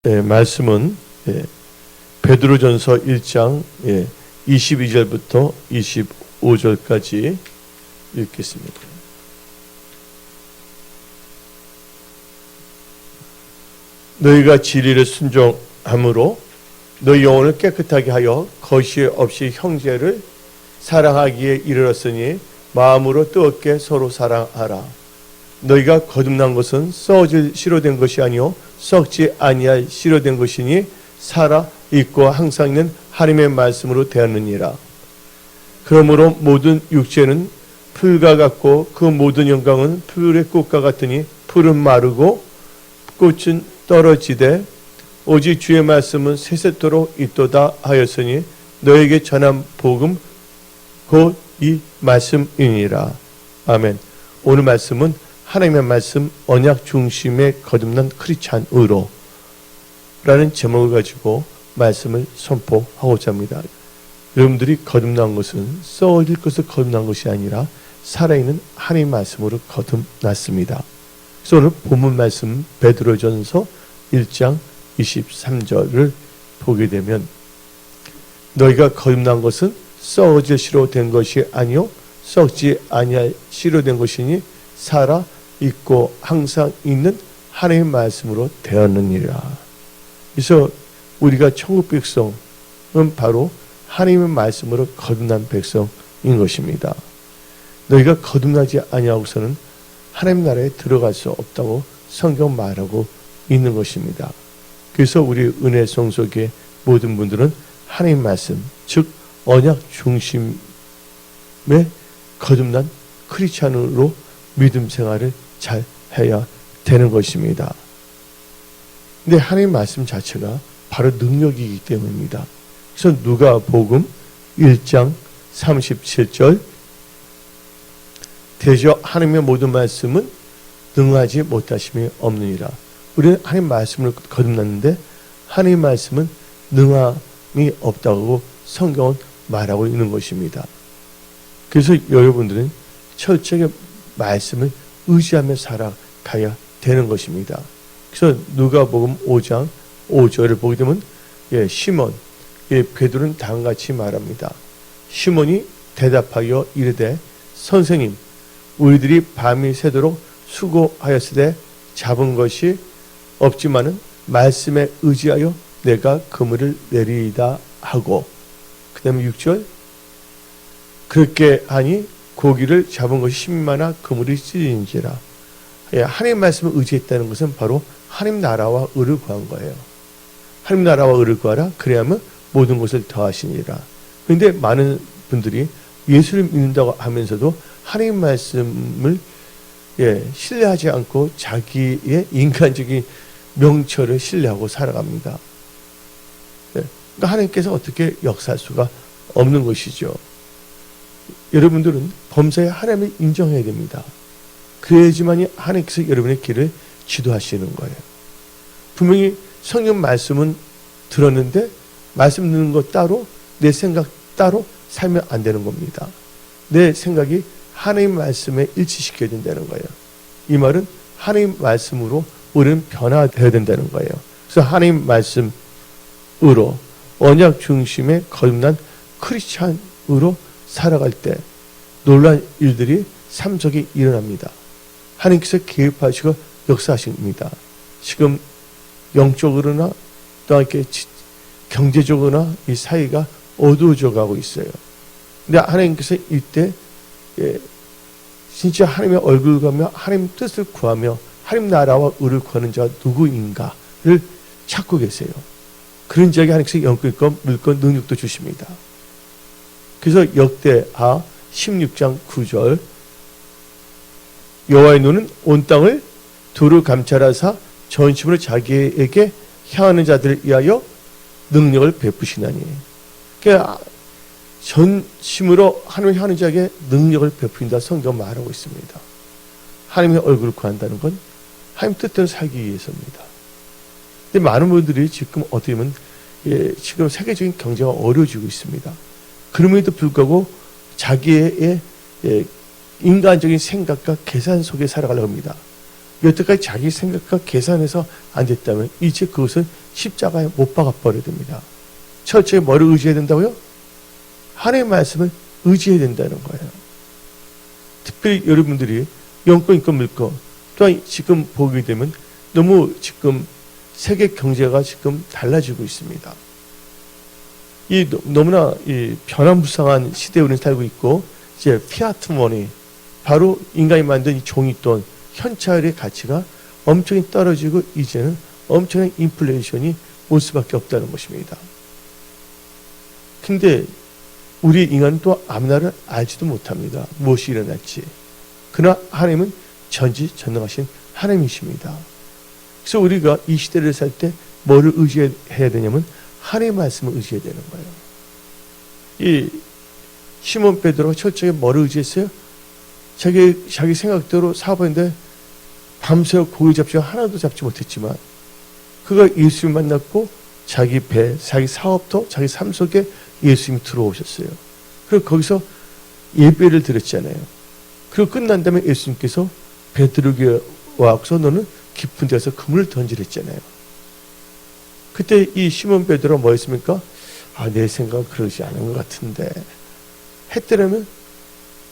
말씀은 베드로전서 1장 22절부터 25절까지 읽겠습니다. 너희가 진리를 순종함으로 너희 영혼을 깨끗하게 하여 거시 없이 형제를 사랑하기에 이르렀으니 마음으로 뜨겁게 서로 사랑하라. 너희가 거듭난 것은 썩어질 씨로 된 것이 아니요 썩지 아니할 씨로 된 것이니 살아 있고 항상 있는 하나님의 말씀으로 되었느니라. 그러므로 모든 육체는 풀과 같고 그 모든 영광은 풀의 꽃과 같으니 풀은 마르고 꽃은 떨어지되 오직 주의 말씀은 세세토록 있도다 하였으니 너에게 전한 복음 곧 이 말씀이니라. 아멘. 오늘 말씀은 하나님의 말씀 언약 중심의 거듭난 크리스찬으로 라는 제목을 가지고 말씀을 선포하고자 합니다. 여러분들이 거듭난 것은 썩어질 것을 거듭난 것이 아니라 살아있는 하나님의 말씀으로 거듭났습니다. 그래서 오늘 본문 말씀 베드로전서 1장 23절을 보게 되면 너희가 거듭난 것은 썩어질 씨로 된 것이 아니요 썩지 아니할 씨로 된 것이니 살아 있고 항상 있는 하나님의 말씀으로 되었느니라. 그래서 우리가 천국 백성은 바로 하나님의 말씀으로 거듭난 백성인 것입니다. 너희가 거듭나지 아니하고서는 하나님 나라에 들어갈 수 없다고 성경 말하고 있는 것입니다. 그래서 우리 은혜 성속의 모든 분들은 하나님 말씀, 즉 언약 중심의 거듭난 크리스찬으로 믿음 생활을 잘 해야 되는 것입니다. 근데 하나님 말씀 자체가 바로 능력이기 때문입니다. 그래서 누가복음 1장 37절 대저 하나님의 모든 말씀은 능하지 못하심이 없느니라. 우리는 하나님 말씀을 거듭났는데 하나님 말씀은 능함이 없다고 성경은 말하고 있는 것입니다. 그래서 여러분들은 철저하게 말씀을 의지하며 살아가야 되는 것입니다. 그래서 누가복음 5장 5절을 보게 되면 시몬, 베드로는 다음같이 말합니다. 시몬이 대답하여 이르되 선생님 우리들이 밤이 새도록 수고하였으되 잡은 것이 없지만은 말씀에 의지하여 내가 그물을 내리이다 하고 그 다음에 6절 그렇게 하니 고기를 잡은 것이 10만나 그물이 찢어진지라. 하나님 말씀을 의지했다는 것은 바로 하나님 나라와 의를 구한 거예요. 하나님 나라와 의를 구하라 그래야만 모든 것을 더하시니라. 그런데 많은 분들이 예수를 믿는다고 하면서도 하나님 말씀을 신뢰하지 않고 자기의 인간적인 명철을 신뢰하고 살아갑니다. 그러니까 하나님께서 어떻게 역사할 수가 없는 것이죠. 여러분들은 범사에 하나님을 인정해야 됩니다. 그래야지만이 하나님께서 여러분의 길을 지도하시는 거예요. 분명히 성경 말씀은 들었는데 말씀 듣는 것 따로 내 생각 따로 살면 안 되는 겁니다. 내 생각이 하나님 말씀에 일치시켜야 된다는 거예요. 이 말은 하나님 말씀으로 우리는 변화되어야 된다는 거예요. 그래서 하나님 말씀으로 언약 중심의 거듭난 크리스찬으로 살아갈 때 놀라운 일들이 삶 속에 일어납니다. 하나님께서 개입하시고 역사하십니다. 지금 영적으로나 또 이렇게 경제적으로나 이 사이가 어두워져 가고 있어요. 근데 하나님께서 이때 진짜 하나님의 얼굴을 구하며 하나님 뜻을 구하며 하나님 나라와 의를 구하는 자가 누구인가를 찾고 계세요. 그런 자에게 하나님께서 영권과 물권 능력도 주십니다. 그래서 역대하 16장 9절 여호와의 눈은 온 땅을 두루 감찰하사 전심으로 자기에게 향하는 자들을 위하여 능력을 베푸시나니. 그러니까 전심으로 하나님을 향하는 자에게 능력을 베푼다 성경 말하고 있습니다. 하나님의 얼굴을 구한다는 건 하나님 뜻대로 살기 위해서입니다. 근데 많은 분들이 지금 어떻게 보면 지금 세계적인 경제가 어려워지고 있습니다. 그럼에도 불구하고 자기의 인간적인 생각과 계산 속에 살아가려고 합니다. 여태까지 자기 생각과 계산해서 안 됐다면 이제 그것은 십자가에 못 박아버려야 됩니다. 철저히 뭐를 의지해야 된다고요? 하나님의 말씀을 의지해야 된다는 거예요. 특별히 여러분들이 영권, 인권, 물권 또한 지금 보게 되면 너무 지금 세계 경제가 지금 달라지고 있습니다. 너무나 변화무쌍한 시대에 우리는 살고 있고, 이제 피아트 머니, 바로 인간이 만든 이 종이돈, 현찰의 가치가 엄청나게 떨어지고 이제는 엄청난 인플레이션이 올 수밖에 없다는 것입니다. 근데 우리 인간은 또 앞날을 알지도 못합니다. 무엇이 일어날지. 그러나 하나님은 전지전능하신 하나님이십니다. 그래서 우리가 이 시대를 살 때 뭐를 의지해야 되냐면 하나님의 말씀을 의지해야 되는 거예요. 이 시몬 베드로가 철저히 뭐를 의지했어요? 자기 생각대로 사업했는데 밤새 고기 잡지 하나도 잡지 못했지만 그가 예수님 만났고 자기 배, 자기 사업도 자기 삶 속에 예수님이 들어오셨어요. 그리고 거기서 예배를 드렸잖아요. 그리고 끝난 다음에 예수님께서 베드로에게 와서 너는 깊은 데서 그물을 던지랬잖아요. 그때 이 시몬 베드로가 뭐 했습니까? 내 생각은 그러지 않은 것 같은데 했더라면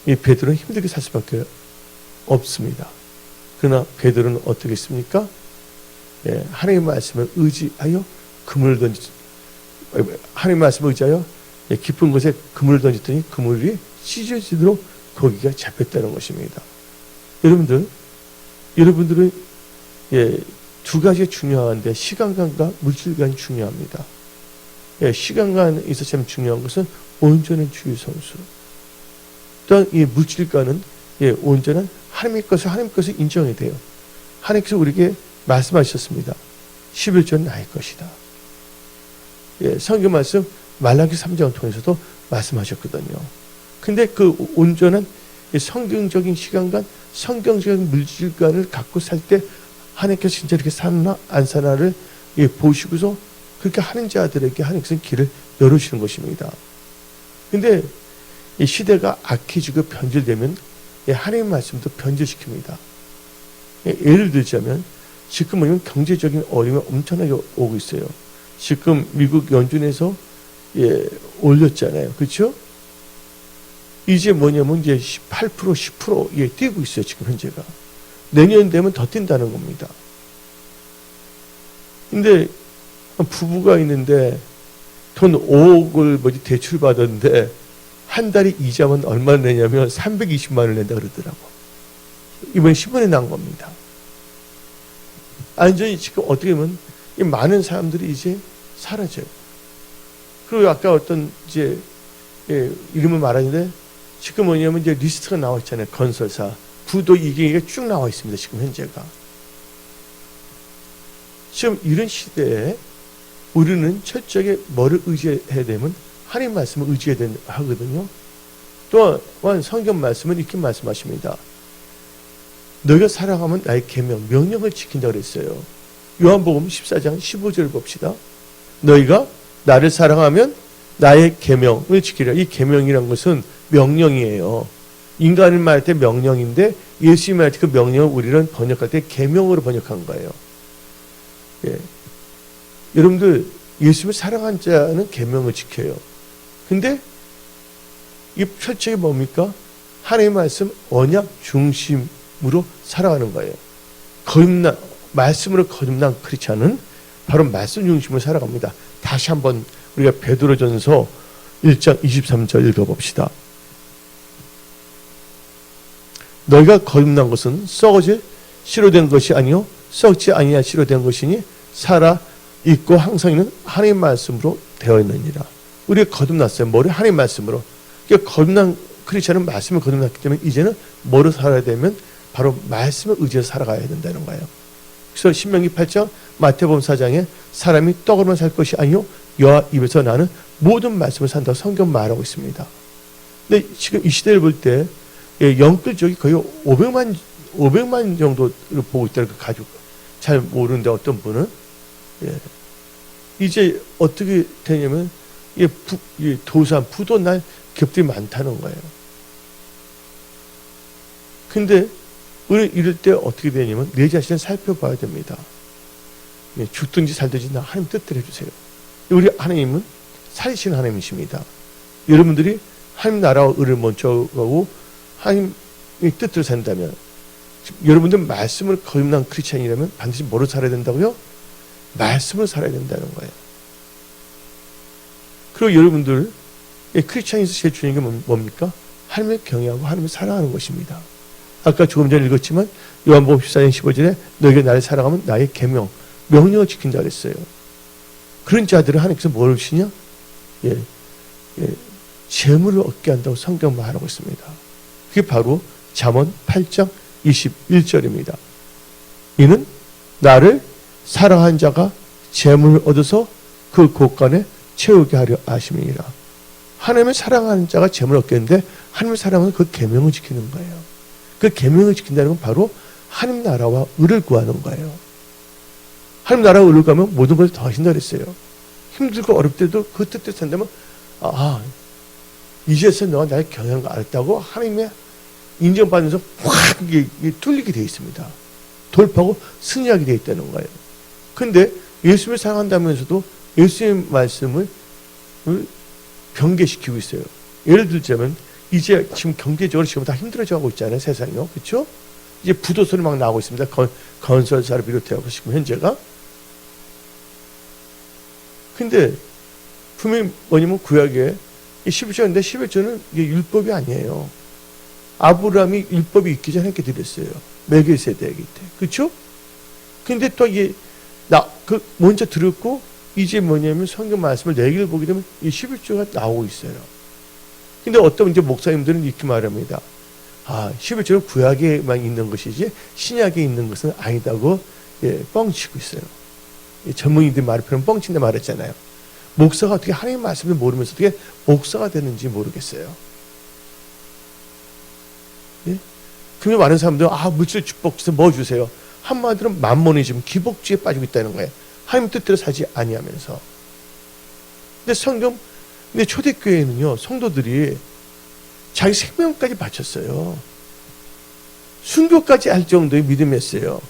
이 베드로는 힘들게 살 수밖에 없습니다. 그러나 베드로는 어떻게 했습니까? 하나님의 말씀을 의지하여 그물을 하나님의 말씀을 의지하여 깊은 곳에 그물을 던졌더니 그물이 찢어지도록 고기가 잡혔다는 것입니다. 여러분들은 두 가지가 중요한데 시간관과 물질관이 중요합니다. 시간관에 있어서 참 중요한 것은 온전한 주의 성수. 또한 이 물질관은 온전한 하나님의 것을 인정해야 돼요. 하나님께서 우리에게 말씀하셨습니다. 11조는 나의 것이다. 성경 말씀 말라기 3장을 통해서도 말씀하셨거든요. 근데 그 온전한 성경적인 시간관, 성경적인 물질관을 갖고 살 때 하나님께서 진짜 이렇게 사나 안 사나를 보시고서 그렇게 하는 자들에게 하나님께서 길을 열어주시는 것입니다. 근데 이 시대가 악해지고 변질되면 하나님의 말씀도 변질시킵니다. 예를 들자면 지금 뭐냐면 경제적인 어려움이 엄청나게 오고 있어요. 지금 미국 연준에서 올렸잖아요. 그렇죠? 이제 뭐냐면 이제 8%, 10% 뛰고 있어요. 지금 현재가. 내년 되면 더 뛴다는 겁니다. 근데 부부가 있는데 돈 5억을 대출 받았는데 한 달에 이자만 얼마 내냐면 320만 원을 낸다 그러더라고. 이번에 신문에 나온 겁니다. 완전히 지금 어떻게 보면 많은 사람들이 이제 사라져요. 그리고 아까 어떤 이제 이름을 말하는데 지금 뭐냐면 이제 리스트가 나와 있잖아요. 건설사, 부도 이게 쭉 나와 있습니다. 지금 현재가. 지금 이런 시대에 우리는 철저하게 뭐를 의지해야 되면 하나님 말씀을 의지해야 하거든요. 또한 성경 말씀은 이렇게 말씀하십니다. 너희가 사랑하면 나의 계명, 명령을 지킨다 그랬어요. 요한복음 14장 15절 봅시다. 너희가 나를 사랑하면 나의 계명을 지키라. 이 계명이란 것은 명령이에요. 인간을 말할 때 명령인데 예수님 말할 때 그 명령을 우리는 번역할 때 계명으로 번역한 거예요. 여러분들 예수님을 사랑한 자는 계명을 지켜요. 근데 이 철칙이 뭡니까? 하나님의 말씀 언약 중심으로 살아가는 거예요. 말씀으로 거듭난 크리스찬은 바로 말씀 중심으로 살아갑니다. 다시 한번 우리가 베드로전서 1장 23절 읽어봅시다. 너희가 거듭난 것은 썩어질 씨로 된 것이 아니요 썩지 아니하 씨로 된 것이니 살아 있고 항상 있는 하나님의 말씀으로 되어 있느니라. 우리가 거듭났어요. 뭐를? 하나님의 말씀으로. 그러니까 거듭난 크리스찬은 말씀을 거듭났기 때문에 이제는 뭐로 살아야 되면 바로 말씀을 의지해서 살아가야 된다는 거예요. 그래서 신명기 8장 마태복음 4장에 사람이 떡으로만 살 것이 아니요 여호와 입에서 나는 모든 말씀을 산다고 성경 말하고 있습니다. 근데 지금 이 시대를 볼 때 영끌족이 거의 500만 정도를 보고 있다는 그 가족 잘 모르는데 어떤 분은 이제 어떻게 되냐면 도산 부도날 기업들이 많다는 거예요. 근데 우리 이럴 때 어떻게 되냐면 내 자신을 살펴봐야 됩니다. 죽든지 살든지 나 하나님 뜻대로 해주세요. 우리 하나님은 살리시는 하나님이십니다. 여러분들이 하나님 나라와 의를 먼저 가고 하나님의 뜻대로 산다면, 여러분들 말씀을 거듭난 크리스찬이라면 반드시 뭐로 살아야 된다고요? 말씀을 살아야 된다는 거예요. 그리고 여러분들 크리스찬에서 제일 중요한 게 뭡니까? 하나님을 경외하고 하나님을 사랑하는 것입니다. 아까 조금 전에 읽었지만 요한복음 14장 15절에 너희가 나를 사랑하면 나의 계명, 명령을 지킨다 그랬어요. 그런 자들은 하나님께서 뭘 주시냐? 재물을 얻게 한다고 성경 말하고 있습니다. 그게 바로 잠언 8장 21절입니다. 이는 나를 사랑한 자가 재물을 얻어서 그 곳간에 채우게 하려 하심이니라. 하나님을 사랑하는 자가 재물을 얻겠는데 하나님을 사랑하는 그 계명을 지키는 거예요. 그 계명을 지킨다는 건 바로 하나님 나라와 의를 구하는 거예요. 하나님 나라와 의를 구하면 모든 것을 더 하신다 그랬어요. 힘들고 어렵을 때도 그 뜻대로 산다면 이제서 너가 나를 경외하는 거 알았다고 하나님의 인정받으면서 확 뚫리게 되어 있습니다. 돌파하고 승리하게 되어 있다는 거예요. 근데 예수님을 사랑한다면서도 예수님의 말씀을 경계시키고 있어요. 예를 들자면 이제 지금 경제적으로 지금 다 힘들어져 가고 있잖아요. 세상이요. 그렇죠? 이제 부도선이 막 나오고 있습니다. 건설사를 비롯해서 지금 현재가. 근데 분명히 뭐냐면 구약에 11조인데 11조는 이게 율법이 아니에요. 아브라함이 율법이 있기 전에 이렇게 드렸어요. 멜기세덱 때. 그렇죠? 근데 또 이게 먼저 들었고 이제 뭐냐면 성경 말씀을 내기를 보게 되면 이 11조가 나오고 있어요. 근데 어떤 이제 목사님들은 이렇게 말합니다. 11조는 구약에만 있는 것이지 신약에 있는 것은 아니다고 뻥치고 있어요. 전문의들 말을 표현 뻥친다 말했잖아요. 목사가 어떻게 하나님 말씀을 모르면서 어떻게 목사가 되는지 모르겠어요. 예? 그러면 많은 사람들은 물질 축복 주세요. 뭐 주세요? 한마디로 만모니즘, 기복주의에 빠지고 있다는 거예요. 하나님 뜻대로 살지 아니하면서. 근데 초대교회는요, 성도들이 자기 생명까지 바쳤어요. 순교까지 할 정도의 믿음이었어요.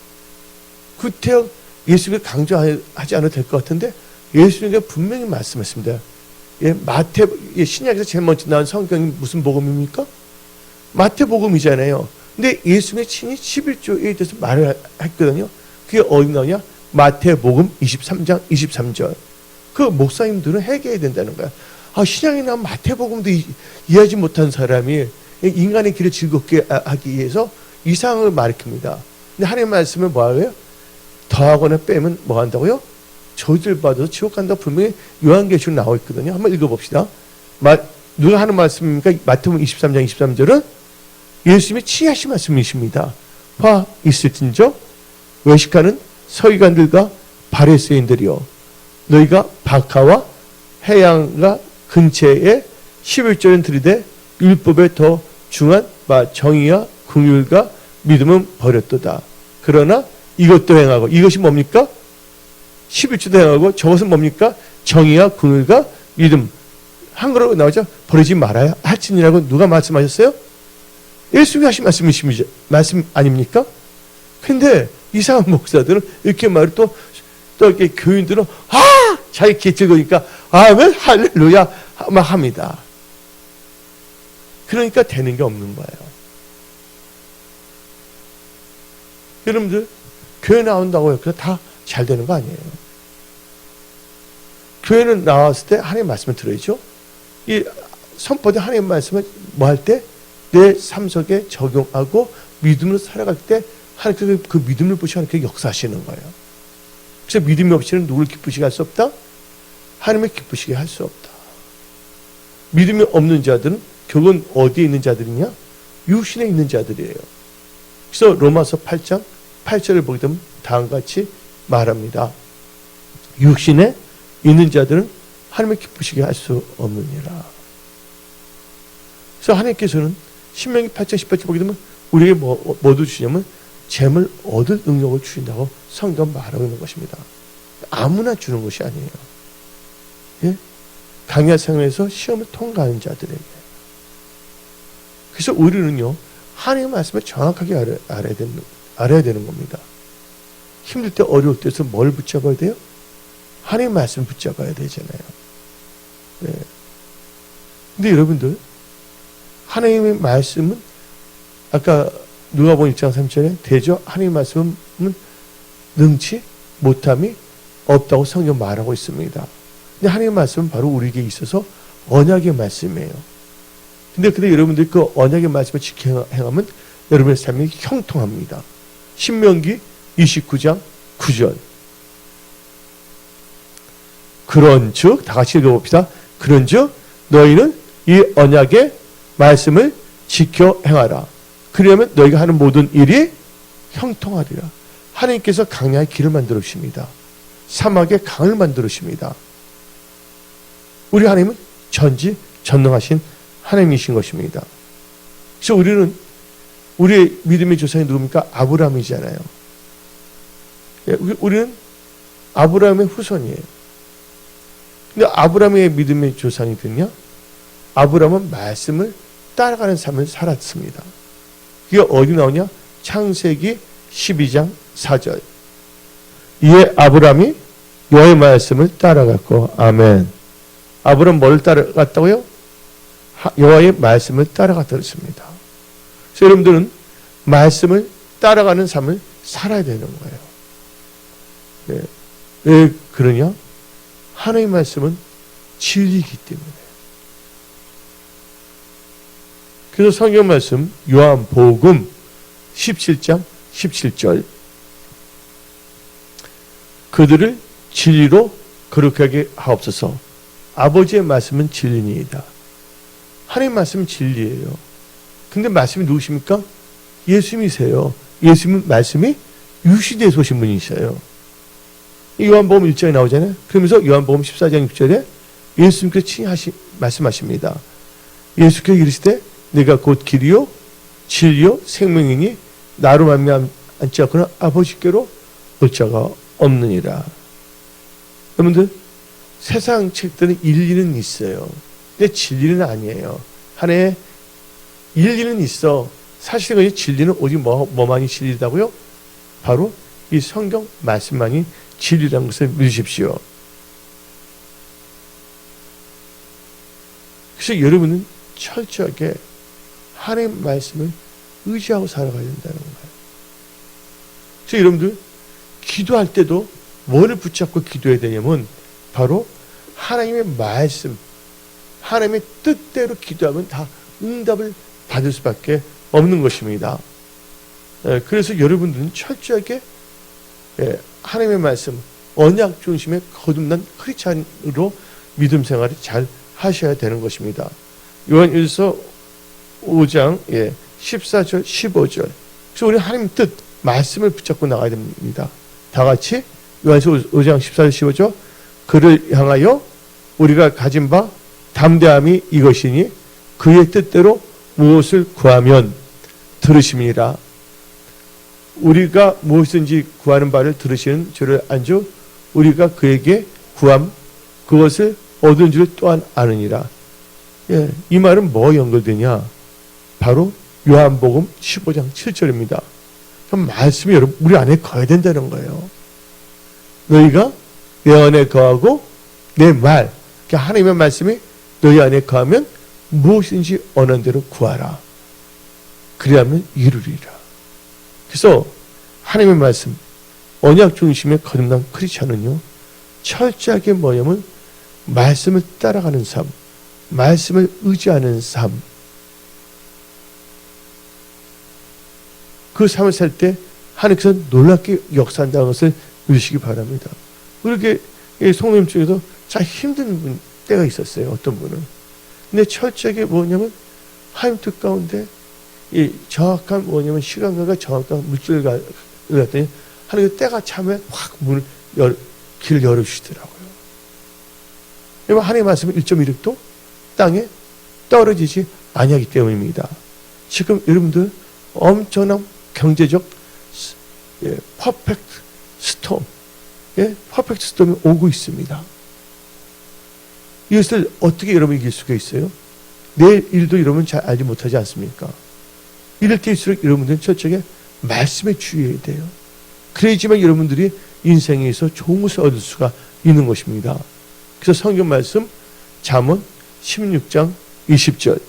구태여 예수를 강조하지 않아도 될 것 같은데 예수님께서 분명히 말씀했습니다. 신약에서 제일 먼저 나온 성경이 무슨 복음입니까? 마태복음이잖아요. 근데 예수님의 친히 11조에 대해서 말을 했거든요. 그게 어디 나오냐? 마태복음 23장 23절. 그 목사님들은 회개해야 된다는 거야. 신약에 나온 마태복음도 이해하지 못한 사람이 인간의 길을 즐겁게 하기 위해서 이상을 말입니다. 근데 하나님의 말씀을 뭐하고요? 더하거나 빼면 뭐 한다고요? 저주를 받아서 지옥 간다고 분명히 요한계시록 나와 있거든요. 한번 읽어봅시다. 누가 하는 말씀입니까? 마태복음 23장 23절은 예수님이 친하신 말씀이십니다. 화 있을진저 외식하는 서기관들과 바리새인들이여 너희가 박하와 해양과 근처에 11조는 들이되 율법에 더 중한 정의와 긍휼과 믿음은 버렸도다. 그러나 이것도 행하고 이것이 뭡니까? 11조도 행하고 저것은 뭡니까? 정의와 긍휼과 믿음. 한글로 나오죠? 버리지 말아야 할지니라고 누가 말씀하셨어요? 예수님이 하신 말씀 아닙니까? 근데 이상한 목사들은 이렇게 말을 또 이렇게 교인들은 자기 귀에 즐거우니까 아멘 할렐루야 막 합니다. 그러니까 되는 게 없는 거예요. 여러분들 교회 나온다고 해서 다 잘 되는 거 아니에요. 교회는 나왔을 때 하나님의 말씀을 들어야죠. 이 선포된 하나님의 말씀을 뭐 할 때 내 삶 속에 적용하고 믿음으로 살아갈 때 하나님께서 그 믿음을 보시고 하나님께서 역사하시는 거예요. 그래서 믿음이 없이는 누구를 기쁘시게 할 수 없다? 하나님을 기쁘시게 할 수 없다. 믿음이 없는 자들은 결국은 어디에 있는 자들이냐? 육신에 있는 자들이에요. 그래서 로마서 8장 8절을 보게 되면 다음과 같이 말합니다. 육신에 있는 자들은 하나님을 기쁘시게 할 수 없느니라. 그래서 하나님께서는 신명기 8장 18절 보게 되면 우리에게 뭐도 주시냐면 재물 얻을 능력을 주신다고 성경 말하고 있는 것입니다. 아무나 주는 것이 아니에요. 예? 강야 생활에서 시험을 통과하는 자들에게. 그래서 우리는요 하나님의 말씀을 정확하게 알아야 되는 겁니다. 힘들 때 어려울 때서 뭘 붙잡아야 돼요? 하나님의 말씀 붙잡아야 되잖아요. 네. 근데 여러분들, 하나님의 말씀은 아까 누가복음 1장 3절에 대저 하나님의 말씀은 능치 못함이 없다고 성경 말하고 있습니다. 근데 하나님의 말씀은 바로 우리에게 있어서 언약의 말씀이에요. 근데 여러분들이 그 언약의 말씀을 지켜 행하면 여러분의 삶이 형통합니다. 신명기 29장 9절. 그런즉 다 같이 읽어봅시다. 그런즉 너희는 이 언약의 말씀을 지켜 행하라. 그러면 너희가 하는 모든 일이 형통하리라. 하나님께서 강야의 길을 만들어 주십니다. 사막에 강을 만들어 주십니다. 우리 하나님은 전지전능하신 하나님이신 것입니다. 그래서 우리의 믿음의 조상이 누굽니까? 아브라함이잖아요. 우리는 아브라함의 후손이에요. 근데 아브라함의 믿음의 조상이거든요. 아브라함은 말씀을 따라가는 삶을 살았습니다. 그게 어디 나오냐? 창세기 12장 4절. 이에 아브라함이 여호와의 말씀을 따라갔고, 아멘. 아브라함 뭘 따라갔다고요? 여호와의 말씀을 따라갔다고 했습니다. 그래서 여러분들은 말씀을 따라가는 삶을 살아야 되는 거예요. 네. 왜 그러냐? 하나님의 말씀은 진리이기 때문에. 그래서 성경 말씀 요한복음 17장 17절. 그들을 진리로 거룩하게 하옵소서. 아버지의 말씀은 진리니이다. 하나님의 말씀은 진리예요. 근데 말씀이 누구십니까? 예수님이세요. 예수님은 말씀이 유시되어서 오신 분이셔요. 요한복음 1장에 나오잖아요. 그러면서 요한복음 14장 6절에 예수님께서 친히 말씀하십니다. 예수께서 이르시되 내가 곧 길이요 진리요 생명이니 나로 말미암지 않고는 아버지께로 올 자가 없느니라. 여러분들, 세상 책들은 일리는 있어요. 근데 진리는 아니에요. 하나의 일리는 있어. 사실은 진리는 오직 뭐만이 진리다고요? 바로 이 성경 말씀만이 진리라는 것을 믿으십시오. 그래서 여러분은 철저하게 하나님의 말씀을 의지하고 살아가야 된다는 거예요. 그래서 여러분들 기도할 때도 뭐를 붙잡고 기도해야 되냐면 바로 하나님의 말씀, 하나님의 뜻대로 기도하면 다 응답을 받을 수밖에 없는 것입니다. 그래서 여러분들은 철저하게 하나님의 말씀, 언약 중심의 거듭난 크리스찬으로 믿음 생활을 잘 하셔야 되는 것입니다. 요한일서 5장 14절 15절. 그래서 우리 하나님 뜻, 말씀을 붙잡고 나가야 됩니다. 다 같이 요한일서 5장 14절 15절. 그를 향하여 우리가 가진 바 담대함이 이것이니 그의 뜻대로 무엇을 구하면 들으심이라. 우리가 무엇든지 구하는 바를 들으시는 줄을 안주 우리가 그에게 구함 그것을 얻은 줄 또한 아느니라. 이 말은 뭐 연결되냐? 바로 요한복음 15장 7절입니다. 그럼 말씀이 여러분 우리 안에 거해야 된다는 거예요. 너희가 내 안에 거하고 내 말, 그러니까 하나님의 말씀이 너희 안에 거하면 무엇인지 원하는 대로 구하라. 그리하면 이루리라. 그래서 하나님의 말씀, 언약 중심의 거듭난 크리스찬은요, 철저하게 뭐냐면 말씀을 따라가는 삶, 말씀을 의지하는 삶. 그 삶을 살 때 하나님께서 놀랍게 역사한다는 것을 믿으시기 바랍니다. 그렇게 성도님 중에서 참 힘든 때가 있었어요. 어떤 분은. 근데 철저하게 뭐냐면 하나님 뜻 가운데 이 정확한 뭐냐면 시간과 정확한 물질을 갖더니 하나님께서 때가 차면 확 길을 열어주시더라고요. 여러분 하나님의 말씀은 1.16도 땅에 떨어지지 아니하기 때문입니다. 지금 여러분들 엄청난 경제적 퍼펙트 스톰, 퍼펙트 스톰이 오고 있습니다. 이것을 어떻게 여러분이 이길 수가 있어요? 내일 일도 여러분 잘 알지 못하지 않습니까? 이럴 때일수록 여러분들은 철저하게 말씀에 주의해야 돼요. 그래야지만 여러분들이 인생에서 좋은 것을 얻을 수가 있는 것입니다. 그래서 성경 말씀 잠언 16장 20절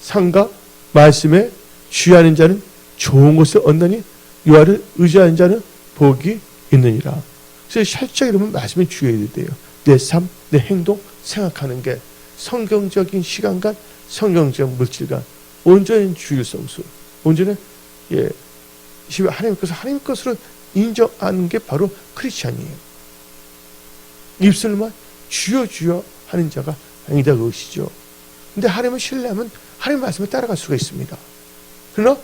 상과 말씀에 주의하는 자는 좋은 것을 얻느니 여호와를 의지하는 자는 복이 있느니라. 그래서 살짝 여러분 말씀에 주의해야 돼요. 내 삶, 내 행동, 생각하는 게 성경적인 시간과 성경적 물질과 온전히 주일성수, 온전히 하나님 것으로 인정하는 게 바로 크리스찬이에요. 입술만 주여 주여 하는 자가 아니다 그것이죠. 근데 하나님을 신뢰하면 하나님 말씀을 따라갈 수가 있습니다. 그러나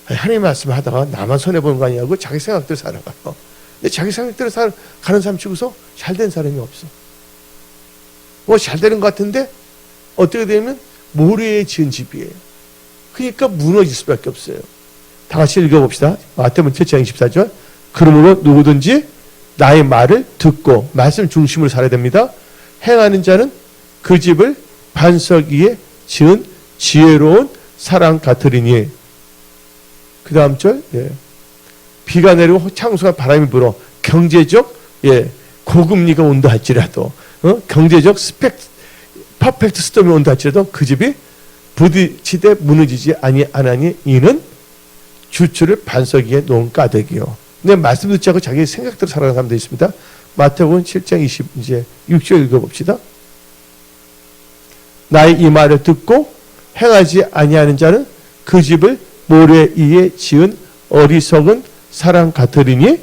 하나님 말씀을 하다가 나만 손해보는 거 아니냐고 자기 생각대로 살아가요. 근데 자기 생각대로 가는 사람 치고서 잘된 사람이 없어. 뭐 잘 되는 것 같은데 어떻게 되면 모래에 지은 집이에요. 그러니까 무너질 수밖에 없어요. 다 같이 읽어봅시다. 마태복음 7장 24절 그러므로 누구든지 나의 말을 듣고 말씀 중심으로 살아야 됩니다. 행하는 자는 그 집을 반석 위에 지은 지혜로운 사람 같으리니. 그 다음 절 비가 내리고 창수가 바람이 불어 경제적 고금리가 온다 할지라도 경제적 퍼펙트 스톰이 온다 할지라도 그 집이 부딪히되 무너지지 아니하나니 이는 주추를 반석 위에 놓은 까닭이요. 근데 말씀 듣지 않고 자기 생각대로 살아가는 사람도 있습니다. 마태복음 7장 26절 읽어봅시다. 나의 이 말을 듣고 행하지 아니하는 자는 그 집을 모래 위에 지은 어리석은 사람 같으리니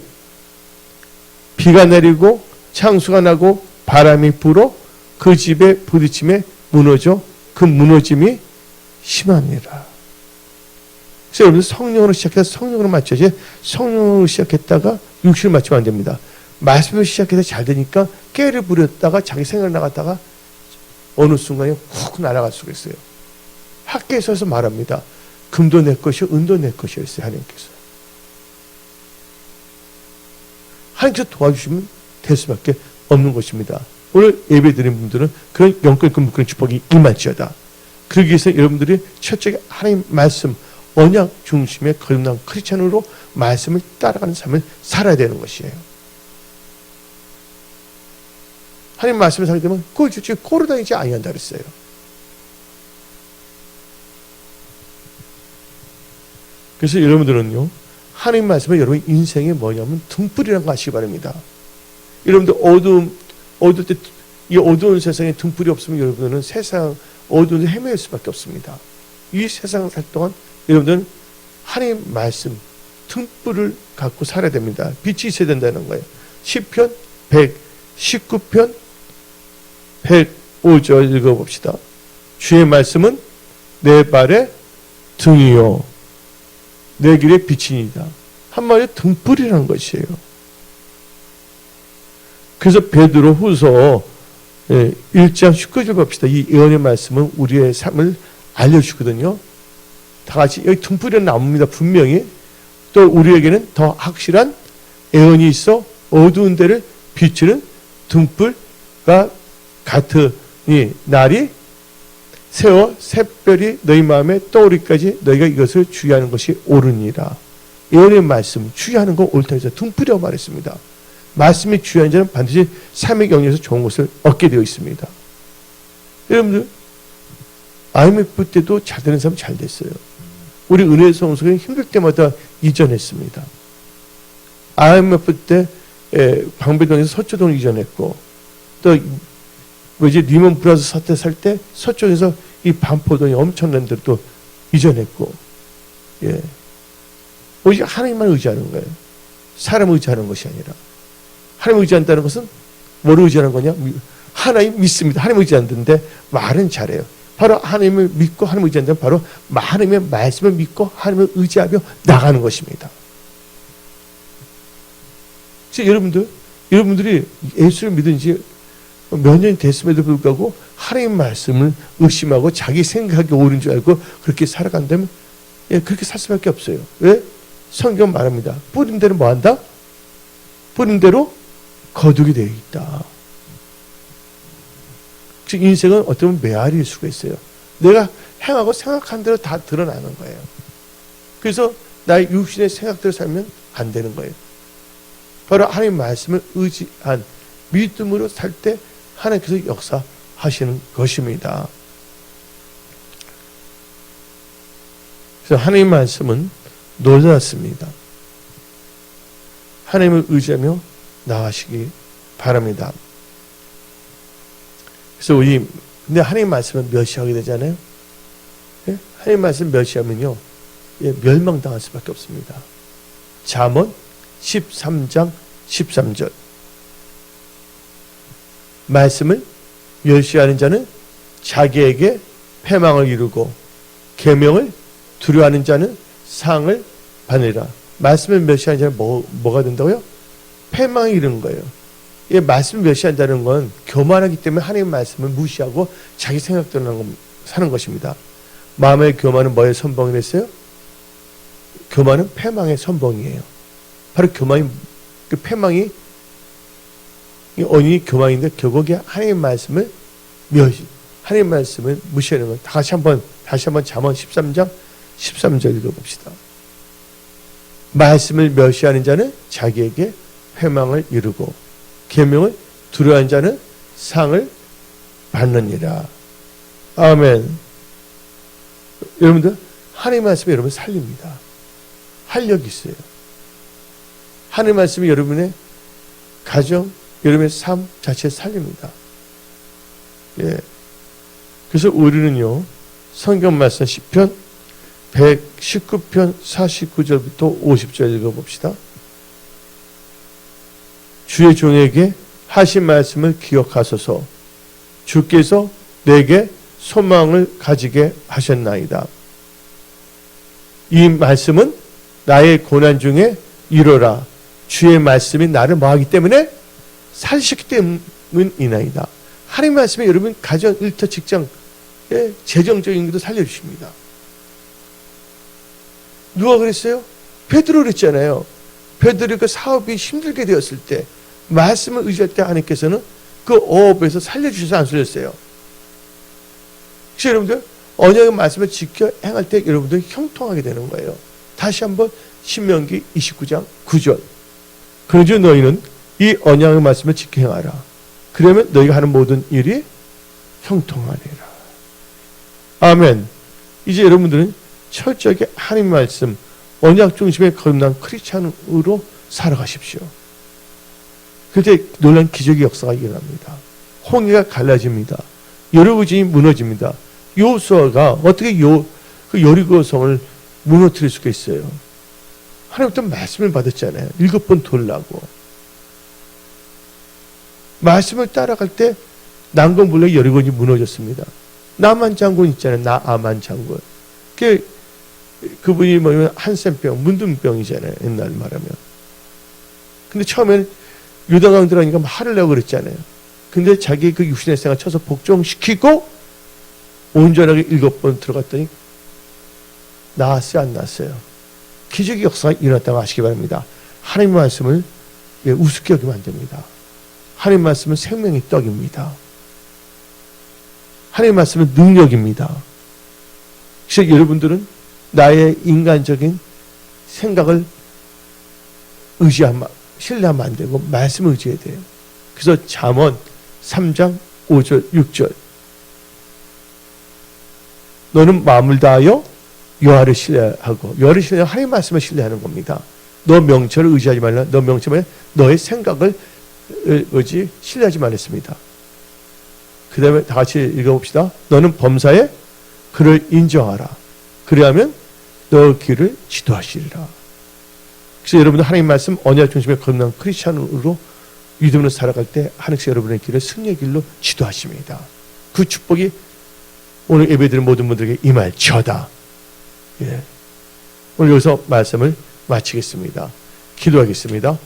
비가 내리고 창수가 나고 바람이 불어 그 집에 부딪힘에 무너져 그 무너짐이 심하니라. 그래서 여러분 성령으로 시작해서 성령으로 맞춰야지 성령으로 시작했다가 육신을 맞추면 안 됩니다. 말씀으로 시작해서 잘 되니까 깨를 부렸다가 자기 생각을 나갔다가 어느 순간에 훅 날아갈 수가 있어요. 학계에서 말합니다. 금도 내 것이요 은도 내 것이었어요. 하나님께서. 하나님께서 도와주시면 될 수밖에 없는 것입니다. 오늘 예배드린 분들은 그런 영권 그런 축복이 임할지어다. 그러기 위해서 여러분들이 첫째 하나님 말씀 언약 중심의 거듭난 크리스찬으로 말씀을 따라가는 삶을 살아야 되는 것이에요. 하나님 말씀을 살게 되면 꼴주지 꼬로 다니지 아니한다 그랬어요. 그래서 여러분들은요 하나님 말씀은 여러분 인생이 뭐냐면 등불이라는 거 아시기 바랍니다. 여러분들 어두울 때 이 어두운 세상에 등불이 없으면 여러분들은 세상 어두운 데 헤매일 수밖에 없습니다. 이 세상을 살 동안 여러분들은 하나님 말씀 등불을 갖고 살아야 됩니다. 빛이 있어야 된다는 거예요. 시편 119편 105절 읽어봅시다. 주의 말씀은 내 발의 등이요 내 길의 빛이니이다. 한마디로 등불이라는 것이에요. 그래서 베드로 후서 1장 19절 봅시다. 이 예언의 말씀은 우리의 삶을 알려주거든요. 다 같이 여기 등불이 나옵니다. 분명히. 또 우리에게는 더 확실한 예언이 있어 어두운 데를 비추는 등불과 같으니 날이 새어 샛별이 너희 마음에 떠오르기까지 너희가 이것을 주의하는 것이 옳으니라. 예언의 말씀 주의하는 거 옳다 해서 등불이라고 말했습니다. 말씀이 주의하는 자는 반드시 삶의 경륜에서 좋은 것을 얻게 되어 있습니다. 여러분들 IMF 때도 잘 되는 사람 잘 됐어요. 우리 은혜의 성수가 힘들 때마다 이전했습니다. IMF 때 방배동에서 서초동 이전했고 또 리먼 브라더스 사태 살 때 서쪽에서 이 반포동이 엄청난 데로 또 이전했고 오직 하나님만 의지하는 거예요. 사람 의지하는 것이 아니라. 하나님 의지한다는 것은 뭐를 의지하는 거냐? 하나님 믿습니다. 하나님 의지한다는데 말은 잘해요. 바로 하나님을 믿고 하나님 의지한다면 바로 하나님의 말씀을 믿고 하나님을 의지하며 나가는 것입니다. 그래서 여러분들이 예수를 믿은 지 몇 년이 됐음에도 불구하고 하나님 말씀을 의심하고 자기 생각이 옳은 줄 알고 그렇게 살아간다면 그렇게 살 수밖에 없어요. 왜? 성경 말합니다. 뿌린 대로 뭐한다? 뿌린 대로 거두게 되어 있다. 즉 인생은 어떻게 보면 메아리일 수가 있어요. 내가 행하고 생각한 대로 다 드러나는 거예요. 그래서 나의 육신의 생각대로 살면 안 되는 거예요. 바로 하나님 말씀을 의지한 믿음으로 살 때 하나님께서 역사하시는 것입니다. 그래서 하나님 말씀은 놀랍습니다. 하나님을 의지하며 나아가시기 바랍니다. 그래서 근데 하나님 말씀을 멸시하게 되잖아요. 예? 하나님 말씀 멸시하면요, 예, 멸망당할 수밖에 없습니다. 잠언 13장 13절. 말씀을 멸시하는 자는 자기에게 패망을 이루고 계명을 두려워하는 자는 상을 받으리라. 말씀을 멸시하는 자는 뭐가 된다고요? 패망이 이르는 거예요. 이 말씀을 멸시한다는 건 교만하기 때문에 하나님 말씀을 무시하고 자기 생각대로 사는 것입니다. 마음의 교만은 뭐의 선봉이 됐어요? 교만은 패망의 선봉이에요. 바로 교만이, 그 패망이 원인이 교만인데 결국에 하나님 말씀을 하나님 말씀을 무시하는 것. 다시 한번 잠언 13장 13절 읽어봅시다. 말씀을 멸시하는 자는 자기에게 회망을 이루고 계명을 두려워하는 자는 상을 받느니라. 아멘. 여러분들 하나님 말씀이 여러분 살립니다. 활력이 있어요. 하나님 말씀이 여러분의 가정, 여러분의 삶 자체를 살립니다. 예. 그래서 우리는요, 성경 말씀 시편 119편 49절부터 50절 읽어봅시다. 주의 종에게 하신 말씀을 기억하소서. 주께서 내게 소망을 가지게 하셨나이다. 이 말씀은 나의 고난 중에 이루라. 주의 말씀이 나를 뭐하기 때문에 살리셨기 때문이나이다. 하나님 말씀이 여러분 가정, 일터, 직장, 재정적인 것도 살려주십니다. 누가 그랬어요? 베드로 그랬잖아요. 베드로 그 사업이 힘들게 되었을 때 말씀을 의지할 때 하나님께서는 그 어업에서 살려주셔서 안 살렸어요. 그래서 여러분들 언약의 말씀을 지켜 행할 때 여러분들 형통하게 되는 거예요. 다시 한번 신명기 29장 9절. 그러므로 너희는 이 언약의 말씀을 지켜 행하라. 그러면 너희가 하는 모든 일이 형통하리라. 아멘. 이제 여러분들은 철저하게 하나님 말씀, 언약 중심의 거듭난 크리스찬으로 살아가십시오. 그때 놀라운 기적의 역사가 일어납니다. 홍해가 갈라집니다. 여리고성이 무너집니다. 여호수아가 어떻게 그 여리고성을 무너뜨릴 수가 있어요? 하나님부터 말씀을 받았잖아요. 7번 돌라고. 말씀을 따라갈 때 난공불락의 여리고성이 무너졌습니다. 나만 장군 있잖아요. 나아만 장군. 그분이 뭐냐면 한센병, 문둥병이잖아요. 옛날 말하면. 근데 처음에는 요단강 들어가니까 화를 내고 그랬잖아요. 근데 자기 그 육신의 생활 쳐서 복종시키고 온전하게 7번 들어갔더니 나았어요, 안 나았어요? 기적의 역사가 일어났다고 아시기 바랍니다. 하나님 말씀을 우습게 여기면 안 됩니다. 하나님 말씀은 생명의 떡입니다. 하나님 말씀은 능력입니다. 그래서 여러분들은 나의 인간적인 생각을 신뢰하면 안 되고 말씀을 의지해야 돼요. 그래서 잠언 3장 5절 6절. 너는 마음을 다하여 여호와를 신뢰하고, 여호와를 신뢰하고 하나님 말씀을 신뢰하는 겁니다. 너 명철을 의지하지 말라. 너 명철은 너의 생각을 신뢰하지 말랬습니다. 그 다음에 다 같이 읽어봅시다. 너는 범사에 그를 인정하라. 그래야면 너 길을 지도하시리라. 그래서 여러분들 하나님 말씀 언약 중심의 거듭난 크리스찬으로 믿음으로 살아갈 때 하나님께서 여러분의 길을 승리의 길로 지도하십니다. 그 축복이 오늘 예배드린 모든 분들에게 임할지어다. 예. 오늘 여기서 말씀을 마치겠습니다. 기도하겠습니다.